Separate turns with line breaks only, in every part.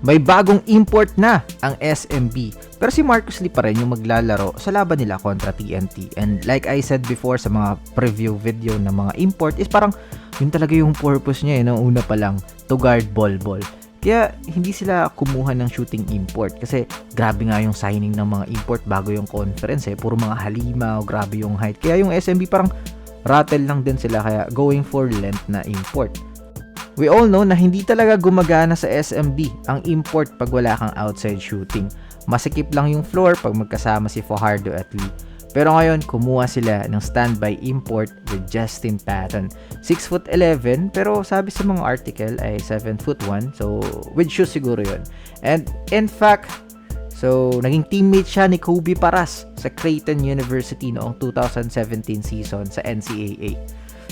May bagong import na ang SMB. Pero si Marcus Lee pa rin yung maglalaro sa laban nila kontra TNT. And like I said before sa mga preview video ng mga import is parang yun talaga yung purpose niya nung una pa lang, to guard Bol. Kaya hindi sila kumuha ng shooting import kasi grabe nga yung signing ng mga import bago yung conference puro mga halimaw, grabe yung height. Kaya yung SMB parang rattle lang din sila kaya going for length na import. We all know na hindi talaga gumagana sa SMB ang import pag wala kang outside shooting. Masikip lang yung floor pag magkasama si Fajardo at Lee. Pero ngayon, kumuha sila ng standby import with Justin Patton. 6'11", pero sabi sa mga article ay 7'1", so with shoes siguro yun. And in fact, so naging teammate siya ni Kobe Paras sa Creighton University noong 2017 season sa NCAA.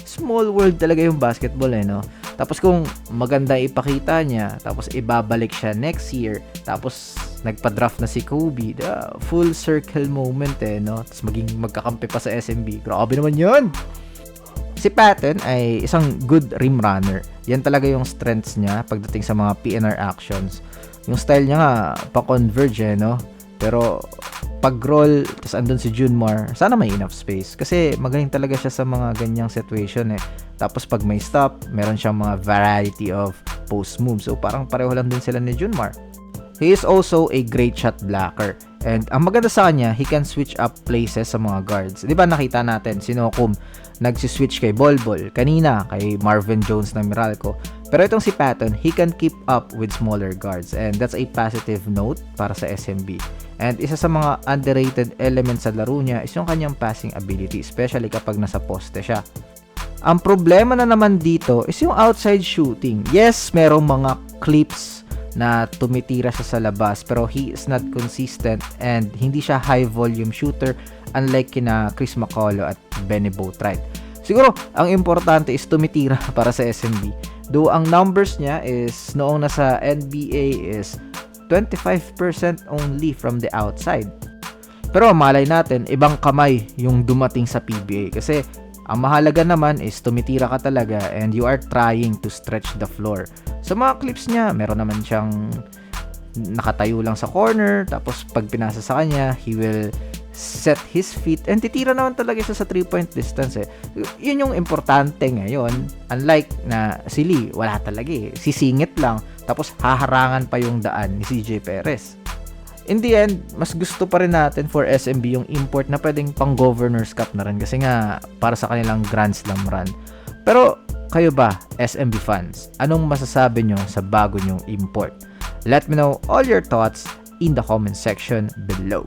Small world talaga yung basketball no? Tapos kung maganda ipakita niya, tapos ibabalik siya next year, tapos nagpa-draft na si Kobe, full circle moment no? Tapos maging magkakampi pa sa SMB. Grabe naman yun! Si Patton ay isang good rim runner. Yan talaga yung strengths niya pagdating sa mga PNR actions. Yung style niya nga, pa-converge no? Pero pag-roll, tapos andun si Junmar, sana may enough space. Kasi magaling talaga siya sa mga ganyang situation Tapos pag may stop, meron siyang mga variety of post moves. So parang pareho lang din sila ni Junmar. He is also a great shot blocker. And ang maganda sa kanya, he can switch up places sa mga guards. Di ba nakita natin, si Nokum nagsiswitch kay Bolbol, kanina kay Marvin Jones ng Meralco. Pero itong si Patton, he can keep up with smaller guards. And that's a positive note para sa SMB. And isa sa mga underrated elements sa laro niya is yung kanyang passing ability, especially kapag nasa poste siya. Ang problema na naman dito is yung outside shooting. Yes, merong mga clips na tumitira siya sa labas, pero he is not consistent and hindi siya high volume shooter unlike kina Chris McCullough at Benny Boatwright. Siguro, ang importante is tumitira para sa SMB. Though ang numbers niya is noong nasa NBA is 25% only from the outside. Pero malay natin, ibang kamay yung dumating sa PBA kasi ang mahalaga naman is tumitira ka talaga and you are trying to stretch the floor. Sa mga clips niya, meron naman siyang nakatayo lang sa corner, tapos pag pinasa sa kanya, he will set his feet and titira naman talaga siya sa 3-point distance Yun yung importante ngayon. Unlike na si Lee, wala talaga sisingit lang, tapos haharangan pa yung daan ni CJ Perez. In the end, mas gusto pa rin natin for SMB yung import na pwedeng pang Governor's Cup na rin kasi nga para sa kanilang Grand Slam run. Pero kayo ba, SMB fans, anong masasabi nyo sa bago nyong import? Let me know all your thoughts in the comment section below.